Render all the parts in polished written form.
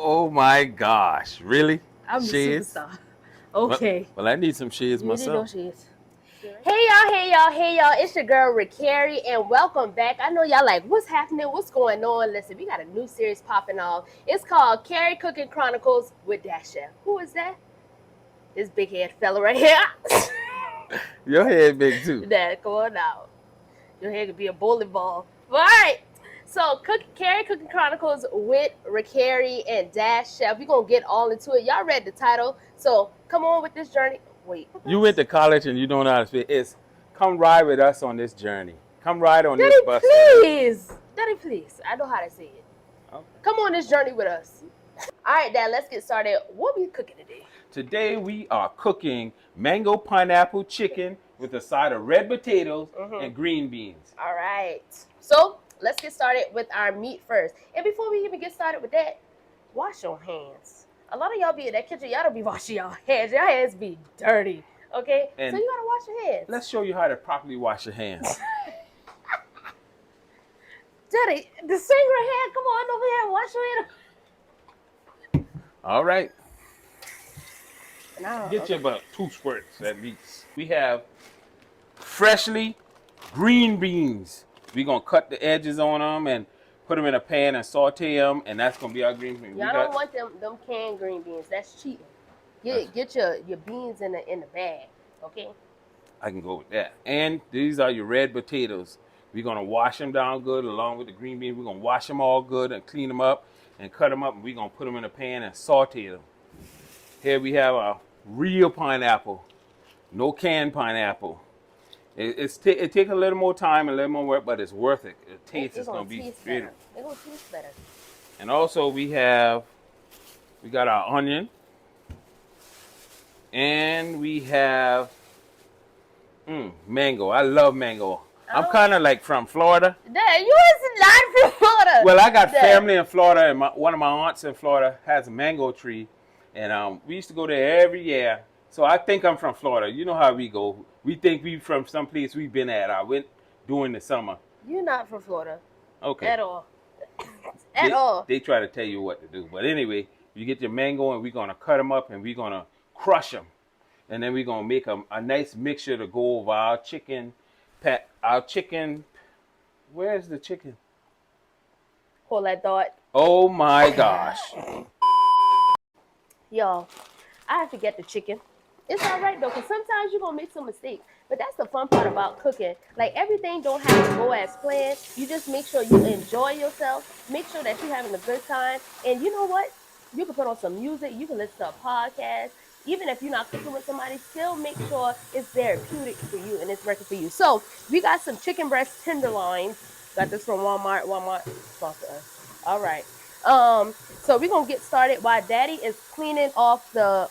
Oh my gosh, really? I'm the Shades? superstar. Okay. Well, I need some shades You need no myself. shades. Hey y'all. It's your girl Caree, and welcome back. I know y'all like, what's happening? What's going on? Listen, we got a new series popping off. It's called Caree Cooking Chronicles with Dash Chef. Who is that? This big head fella right here. Your head big too. Dad, come on now. Your head could be a bowling ball. All right. So, Caree Cooking Chronicles with Caree and Dash Chef. We're going to get all into it. Y'all read the title. So, come on with this journey. Wait. You went to college and you don't know how to speak. It's come ride with us on this journey. Come ride on this Daddy, bus with us. please. Daddy, please. I know how to say it. Okay. Come on this journey with us. All right, Dad, let's get started. What are we cooking today? Today we are cooking mango pineapple chicken with a side of red potatoes and green beans. All right. So, let's get started with our meat first. And before we even get started with that, wash your hands. A lot of y'all be in that kitchen, y'all don't be washing y'all hands. Your hands be dirty. Okay? And so you gotta wash your hands. let's show you how to properly wash your hands. Daddy, the singer hand, come on over here, wash your hands. All right. No, Get you about 2 squirts at least. We have freshly green beans. We're going to cut the edges on them and put them in a pan and saute them, and that's going to be our green beans. Y'all don't want them canned green beans. That's cheating. Get your beans in the bag, okay? I can go with that. And these are your red potatoes. We're going to wash them down good along with the green beans. We're going to wash them all good and clean them up and cut them up, and we're going to put them in a pan and saute them. Here we have a real pineapple, no canned pineapple. It takes a little more time and a little more work, but it's worth it. The taste is going to be beautiful. They're going to taste better. And also we got our onion, and we have mango. I love mango. I'm kind of like from Florida. Dad, you is not from Florida. Well, I got family in Florida, and one of my aunts in Florida has a mango tree, and we used to go there every year. So I think I'm from Florida. You know how we go. We think we from some place we've been at. I went during the summer. You're not from Florida. Okay. At all. At all. They try to tell you what to do. But anyway, you get your mango, and we're going to cut them up, and we're going to crush them. And then we're going to make a nice mixture to go over our chicken. Where's the chicken? Hold that thought. Oh my gosh. Y'all, I have to get the chicken. It's all right though, because sometimes you're going to make some mistakes. But that's the fun part about cooking. Like, everything don't have to go as planned. You just make sure you enjoy yourself. Make sure that you're having a good time. And you know what? You can put on some music. You can listen to a podcast. Even if you're not cooking with somebody, still make sure it's therapeutic for you and it's working for you. So, we got some chicken breast tenderloins. Got this from Walmart. Walmart sponsor us. All right. So we're gonna get started while Daddy is cleaning off the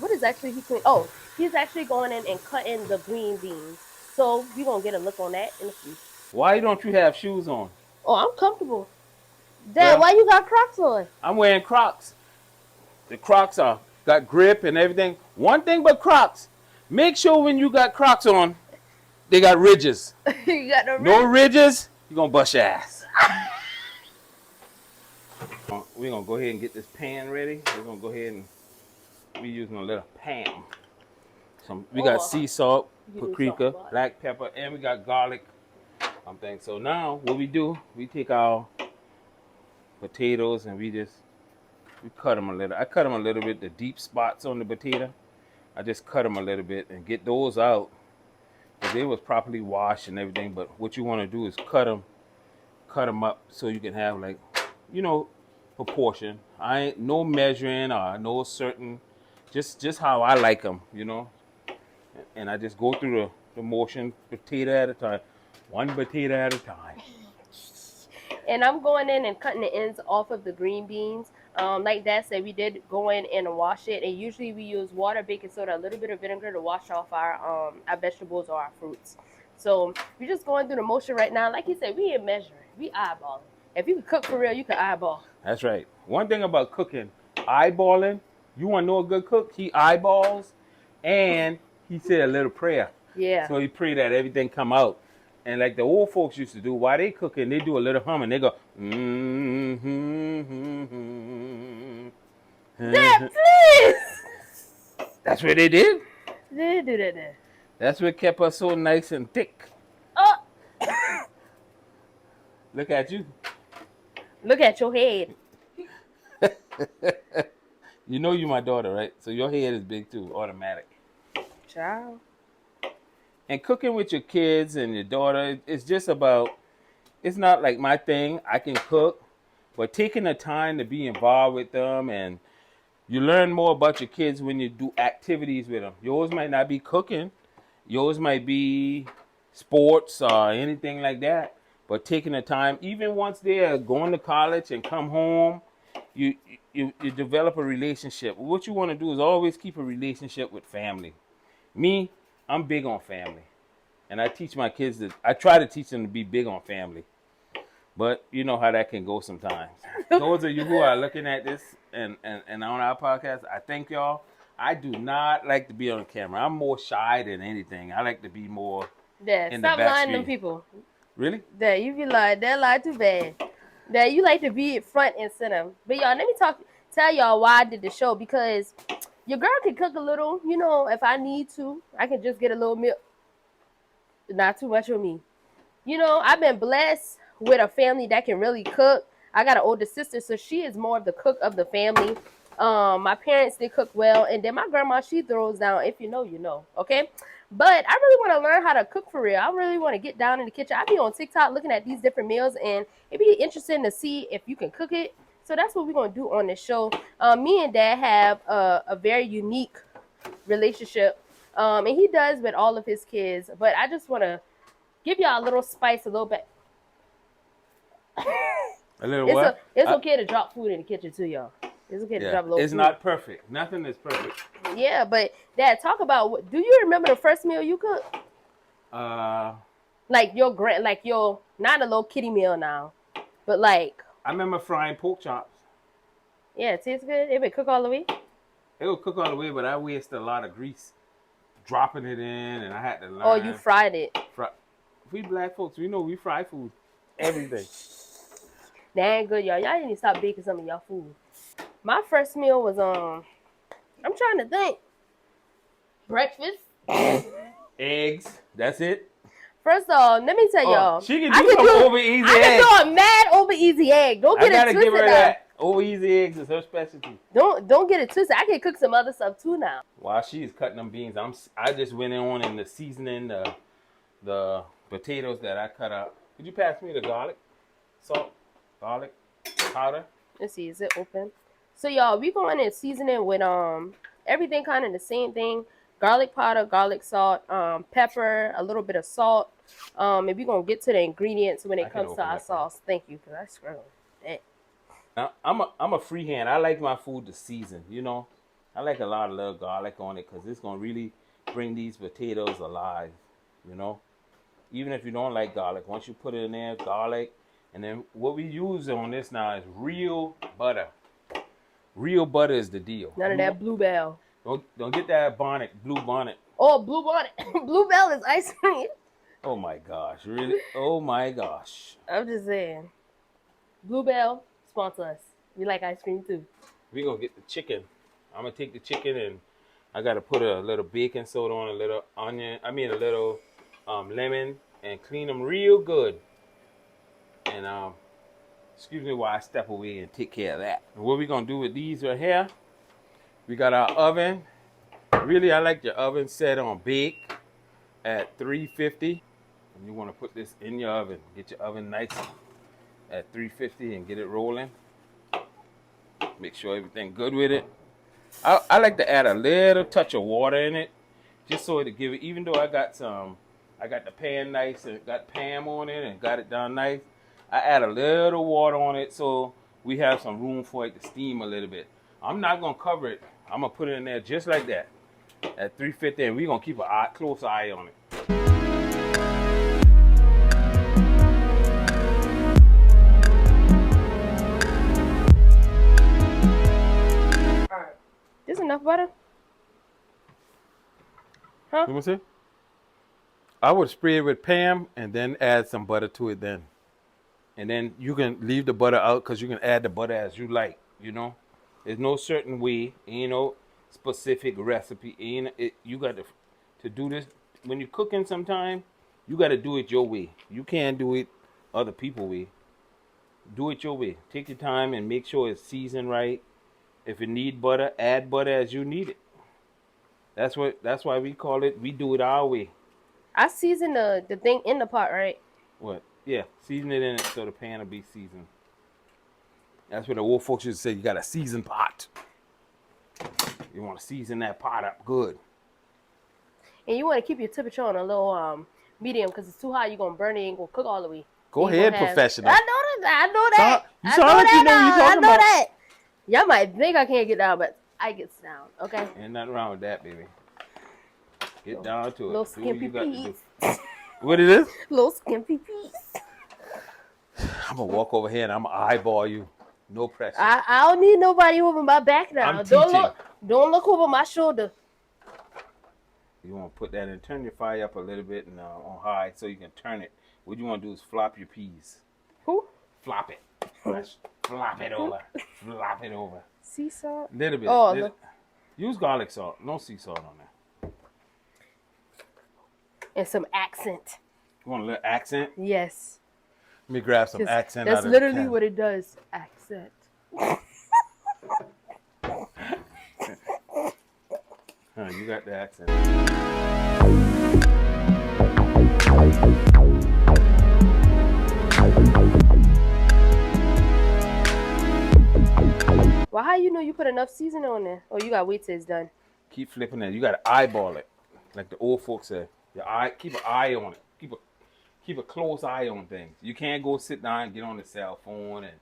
what is actually he cleaning? Oh, he's actually going in and cutting the green beans. So we're gonna get a look on that in a few. Why don't you have shoes on? Oh, I'm comfortable. Dad, why you got Crocs on? I'm wearing Crocs. The Crocs got grip and everything. One thing about Crocs, make sure when you got Crocs on, they got ridges. You got no ridges, you're gonna bust your ass. We're going to go ahead and get this pan ready. We're going to go ahead and we're using a little pan. We got sea salt, paprika, black pepper, and we got garlic. So now what we do, we take our potatoes and we cut them a little. I cut them a little bit, the deep spots on the potato. I just cut them a little bit and get those out because they was properly washed and everything. But what you want to do is cut them up so you can have, like, proportion. I ain't no measuring or no certain, just how I like them, and I just go through the motion, potato at a time, one potato at a time. And I'm going in and cutting the ends off of the green beans. Like Dad said, we did go in and wash it, and usually we use water, baking soda, a little bit of vinegar to wash off our vegetables or our fruits. So we're just going through the motion right now. Like he said, we ain't measuring, we eyeballing. If you can cook for real, you can eyeball. That's right. One thing about cooking, eyeballing, you want to know a good cook? He eyeballs, and he said a little prayer. Yeah. So he prayed that everything come out. And like the old folks used to do, while they cooking, they do a little humming. They go, mm-hmm, mm-hmm, That's what they did. They do that there. That's what kept us so nice and thick. Oh, Look at you. look at your head. You know you my daughter, right? So your head is big too, automatic. Child. And cooking with your kids and your daughter, it's just about, it's not like my thing. I can cook, but taking the time to be involved with them, and you learn more about your kids when you do activities with them. Yours might not be cooking. Yours might be sports or anything like that. But taking the time, even once they're going to college and come home, you you develop a relationship. What you want to do is always keep a relationship with family. Me, I'm big on family. And I teach my kids that I try to teach them to be big on family. But you know how that can go sometimes. Those of you who are looking at this and on our podcast, I thank y'all. I do not like to be on camera. I'm more shy than anything. I like to be more Yeah, in stop the back lying to them screen. people. Really? That you be lying. That lie too bad. That you like to be front and center. But y'all, let me tell y'all why I did the show, because your girl can cook a little. You know, if I need to, I can just get a little milk. Not too much of me. You know, I've been blessed with a family that can really cook. I got an older sister, so she is more of the cook of the family. My parents, they cook well, and then my grandma, she throws down. If you know, you know. Okay, but I really want to learn how to cook for real. I really want to get down in the kitchen. I be on TikTok looking at these different meals, and it'd be interesting to see if you can cook it. So that's what we're gonna do on this show. Me and Dad have a very unique relationship, and he does with all of his kids. But I just want to give y'all a little spice, a little bit. A little what? It's okay to drop food in the kitchen too, y'all. It's okay to drop a little It's food. not perfect. Nothing is perfect. Yeah, but Dad, talk about what. Do you remember the first meal you cooked? Like your not a little kitty meal now, but like. I remember frying pork chops. Yeah, it tastes good. It would cook all the way. It would cook all the way, but I wasted a lot of grease dropping it in, and I had to learn. Oh, you fried it. We black folks, we know we fry food. Everything. That ain't good, y'all. Y'all need to stop baking some of y'all food. My first meal was I'm trying to think. Breakfast. Eggs. That's it. First of all, let me tell y'all. She can do some over easy eggs. I can do a mad over easy egg. Don't get it twisted. I gotta give her that. Over easy eggs is her specialty. Don't get it twisted. I can cook some other stuff too now. While she's cutting them beans, I just went in the seasoning the potatoes that I cut up. Could you pass me the garlic, salt, garlic powder? Let's see, is it open? So y'all, we going in seasoning with everything kind of the same thing. Garlic powder, garlic salt, pepper, a little bit of salt. And we're gonna get to the ingredients when it comes to our sauce. Thank you, because I struggle. Now, I'm a freehand. I like my food to season, you know. I like a lot of little garlic on it because it's gonna really bring these potatoes alive, you know. Even if you don't like garlic, once you put it in there, garlic, and then what we use on this now is real butter. Real butter is the deal. None of that Bluebell. Don't get that blue bonnet. Oh, Blue Bonnet. Bluebell is ice cream. Oh my gosh, really? Oh my gosh. I'm just saying. Bluebell, sponsor us. We like ice cream too. We're gonna get the chicken. I'm gonna take the chicken and I gotta put a little baking soda on, a little onion, a little lemon, and clean them real good. And excuse me while I step away and take care of that. And what we're gonna do with these right here, we got our oven. Really, I like your oven set on bake at 350. And you want to put this in your oven. Get your oven nice at 350 and get it rolling. Make sure everything good with it. I like to add a little touch of water in it, just so to give it. Even though I got the pan nice and got Pam on it and got it done nice, I add a little water on it so we have some room for it to steam a little bit. I'm not gonna cover it. I'm gonna put it in there just like that at 350, and we're gonna keep a close eye on it. This enough butter? Huh? You want to see? I would spray it with Pam and then add some butter to it then. And then you can leave the butter out because you can add the butter as you like, you know. There's no certain way, you know. specific recipe. Ain't it? You got to do this when you're cooking. Sometime you got to do it your way. You can't do it other people way. Do it your way. Take your time and make sure it's seasoned right. If it need butter, add butter as you need it. That's why we call it. We do it our way. I season the thing in the pot, right? What? Yeah, season it in it so the pan will be seasoned. That's what the old folks used to say. You got a seasoned pot. You want to season that pot up good. And you want to keep your temperature on a little medium because it's too hot. You're gonna burn it and go cook all the way. Go ahead, professional. I know that. I know that. You sound like you know what you're talking about. That. Y'all might think I can't get down, but I get down. Okay. Ain't nothing wrong with that, baby. Get down to it. Little skimpy piece. What it is? Little skimpy piece. I'm gonna walk over here and I'm gonna eyeball you. No pressure. I don't need nobody over my back now. I'm teaching. Don't look over my shoulder. You want to put that in. Turn your fire up a little bit and on high so you can turn it. What you want to do is flop your peas. Who? Flop it. Flop it over. Flop it over. Sea salt? Little bit. Oh, use garlic salt. No sea salt on there. And some accent. You want a little accent? Yes. Let me grab some accent. That's literally what it does. Accent. You got the accent. Well, how you know you put enough seasoning on there? Or you got to wait till it's done? Keep flipping it. You got to eyeball it. Like the old folks say. Keep an eye on it. Keep a close eye on things. You can't go sit down and get on the cell phone and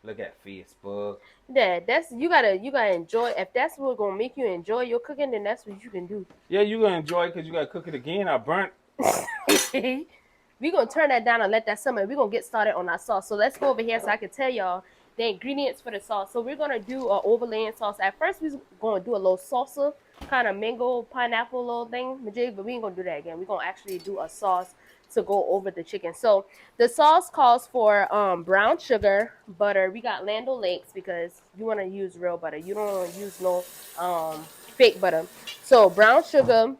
look at Facebook. Yeah, you gotta enjoy. If that's what's gonna make you enjoy your cooking, then that's what you can do. Yeah, you gonna enjoy it because you gotta cook it again. I burnt. We gonna turn that down and let that simmer. We gonna get started on our sauce. So let's go over here so I can tell y'all the ingredients for the sauce. So we're gonna do an overlaying sauce. At first, we're gonna do a little salsa, kind of mango pineapple little thing, but we ain't gonna do that again. We're gonna actually do a sauce to go over the chicken. So the sauce calls for brown sugar, butter. We got Land O'Lakes because you want to use real butter. You don't want to use no fake butter. So brown sugar,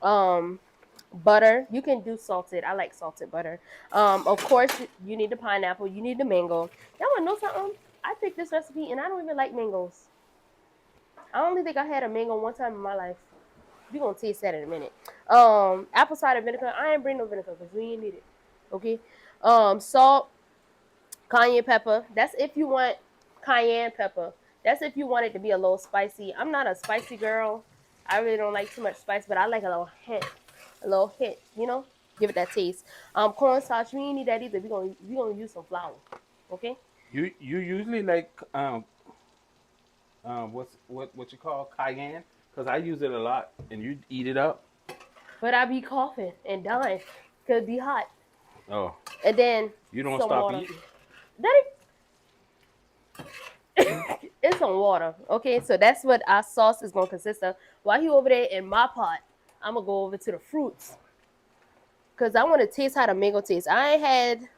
butter. You can do salted. I like salted butter. Of course, you need the pineapple. You need the mango. Y'all want to know something? I picked this recipe and I don't even like mangoes. I only think I had a mango one time in my life. We're going to taste that in a minute. Apple cider vinegar. I ain't bring no vinegar because we ain't need it. Okay. Salt, cayenne pepper. That's if you want cayenne pepper. That's if you want it to be a little spicy. I'm not a spicy girl. I really don't like too much spice, but I like a little hint. A little hit, you know? Give it that taste. Cornstarch, we ain't need that either. We're gonna use some flour. Okay? You usually like what you call cayenne? Because I use it a lot, and you eat it up. But I be coughing and dying. Could be hot. Oh. And then you don't stop eating? Daddy, it's some water. Okay, so that's what our sauce is gonna consist of. While you over there in my pot, I'm gonna go over to the fruits. Cause I want to taste how the mango tastes. I ain't had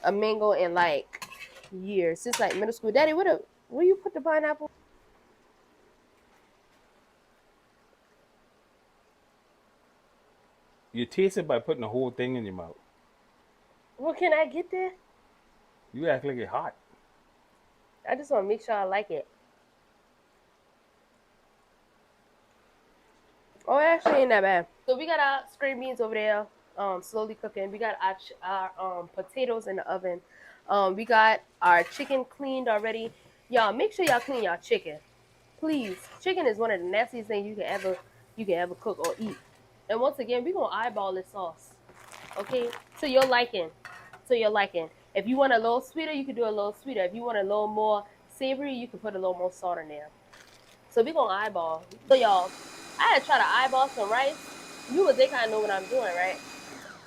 a mango in like years, since like middle school. Daddy, where you put the pineapple? You taste it by putting the whole thing in your mouth. Well, can I get there? You act like it's hot. I just want to make sure I like it. Oh, it actually ain't that bad. So we got our string beans over there, slowly cooking. We got our potatoes in the oven. We got our chicken cleaned already. Y'all, make sure y'all clean y'all chicken. Please. Chicken is one of the nastiest things you can ever cook or eat. And once again, we're going to eyeball this sauce. Okay? To your liking. If you want a little sweeter, you can do a little sweeter. If you want a little more savory, you can put a little more salt in there. So we're going to eyeball. So y'all, I had to try to eyeball some rice. You would think I know what I'm doing, right?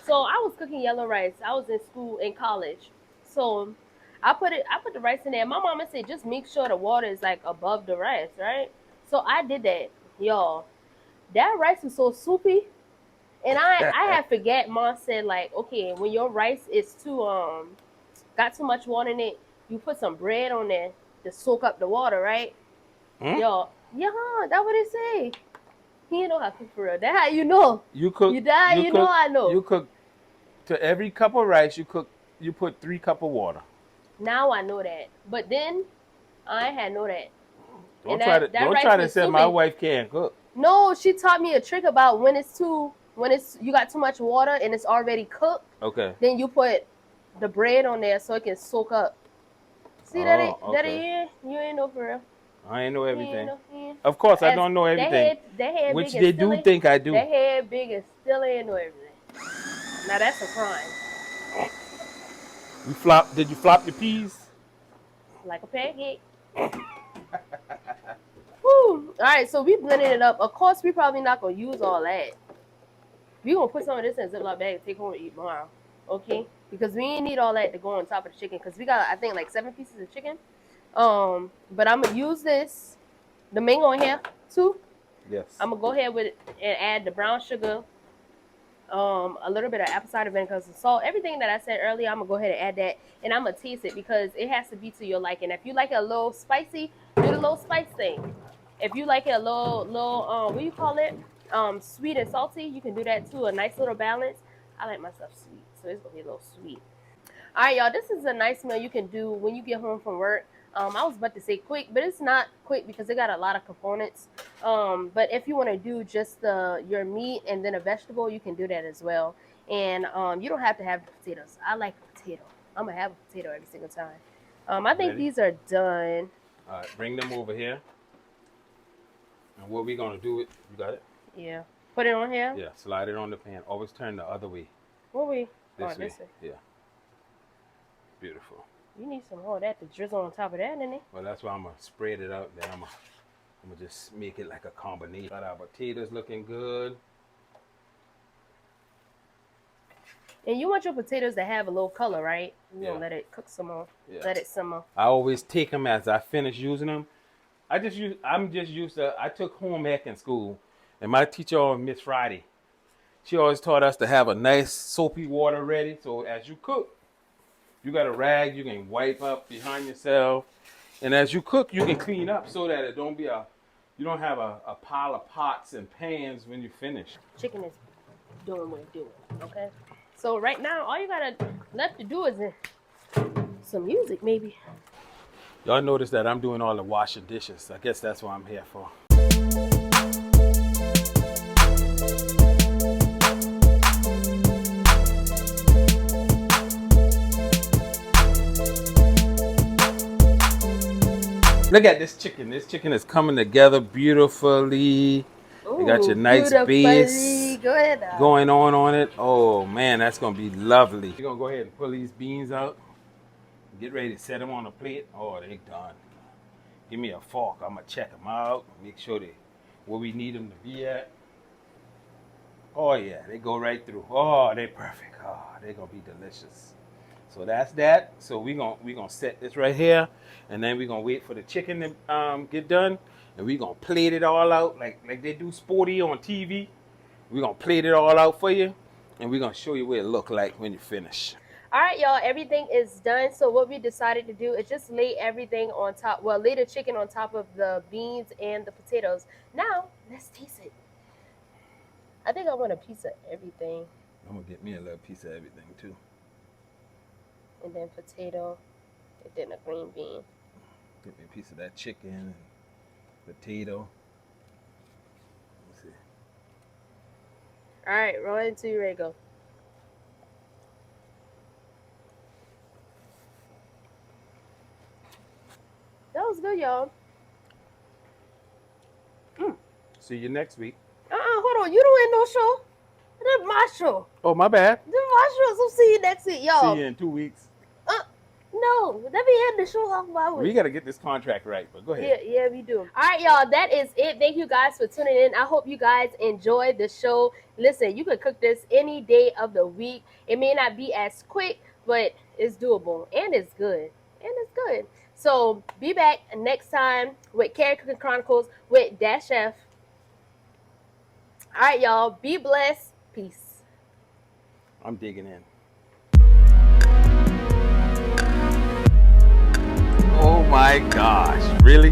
So I was cooking yellow rice. I was in college. So I put the rice in there. My mama said, just make sure the water is like above the rice, right? So I did that, y'all. That rice was so soupy. And I had forget. Mom said, like, okay, when your rice is got too much water in it, you put some bread on there to soak up the water, right? Y'all, Yeah, that's what it say. He ain't know how to cook for real. That how you know. You cook. You die, You you know cook. I know. You cook to every cup of rice. You cook. You put 3 cups of water. Now I know that. But then I ain't had know that. And Don't try to. that Don't rice try to was say my soupy. wife can't cook. No, she taught me a trick about when it's you got too much water and it's already cooked, Okay. then you put the bread on there so it can soak up. See that Oh, okay. you ain't know for real. I ain't know You ain't everything. know. You ain't. Of course, I As don't know everything, that head which big and they still do ain't think I do. that head big and still ain't know everything. Now that's a crime. You flop? Did you flop your peas? Like a pancake. Whew. All right, so we blending it up. Of course, we probably not gonna use all that. We gonna put some of this in a Ziploc bag and take home and eat tomorrow. Okay? Because we ain't need all that to go on top of the chicken. Because we got, I think, like 7 pieces of chicken. But I'm gonna use this, the mango in here too. Yes. I'm gonna go ahead with it and add the brown sugar, a little bit of apple cider vinegar, some salt, everything that I said earlier. I'm gonna go ahead and add that, and I'm gonna taste it because it has to be to your liking. If you like it a little spicy, do the little spice thing. If you like it a little, what do you call it? Sweet and salty, you can do that too. A nice little balance. I like my stuff sweet, so it's gonna be a little sweet. All right, y'all. This is a nice meal you can do when you get home from work. I was about to say quick, but it's not quick because it got a lot of components. But if you want to do just your meat and then a vegetable, you can do that as well. And you don't have to have the potatoes. I like a potato. I'm gonna have a potato every single time. I think Ready? these are done. All right. Bring them over here. And what we gonna do? It. You got it? Yeah. Put it on here. Yeah. Slide it on the pan. Always turn the other way. What we? This way. This way. Yeah. Beautiful. You need some more of that to drizzle on top of that, didn't it? Well, that's why I'm gonna spread it out. Then I'm gonna just make it like a combination. Got our potatoes looking good. And you want your potatoes to have a little color, right? You Yeah. gonna let it cook some more. Yeah. Let it simmer. I always take them as I finish using them. I'm just used to. I took home ec in school, and my teacher, Miss Friday, she always taught us to have a nice soapy water ready. So as you cook, you got a rag you can wipe up behind yourself, and as you cook, you can clean up so that you don't have a pile of pots and pans when you finish. Chicken is doing what it's doing. Okay. So right now, all you got left to do is some music, maybe. Y'all notice that I'm doing all the washing dishes. I guess that's what I'm here for. Look at this chicken. This chicken is coming together beautifully. You got your nice base Go ahead now. going on it. Oh man, that's gonna be lovely. You're gonna go ahead and pull these beans out. Get ready to set them on a plate. Oh, they're done. Give me a fork. I'm gonna check them out. Make sure they where we need them to be at. Oh yeah, they go right through. Oh, they're perfect. Oh, they're gonna be delicious. So that's that. So we gonna set this right here, and then we're gonna wait for the chicken to get done, and we're gonna plate it all out like they do sporty on TV. We're gonna plate it all out for you, and we're gonna show you what it look like when you finish. All right, y'all. Everything is done. So what we decided to do is just lay everything on top. Well, lay the chicken on top of the beans and the potatoes. Now let's taste it. I think I want a piece of everything. I'm gonna get me a little piece of everything too. And then potato, and then a green bean. Get me a piece of that chicken and potato. Let's see. All right, roll it until you're ready to go. That was good, y'all. See you next week. Hold on. You don't end no show. That's my show. Oh, my bad. This is my show. So see you next week, y'all. See you in 2 weeks. No, let me end the show off my way. We got to get this contract right, but go ahead. Yeah, we do. All right, y'all, that is it. Thank you guys for tuning in. I hope you guys enjoyed the show. Listen, you can cook this any day of the week. It may not be as quick, but it's doable, and it's good. So be back next time with Caree Cooking Chronicles with Dash Chef. All right, y'all, be blessed. Peace. I'm digging in. Oh my gosh, really?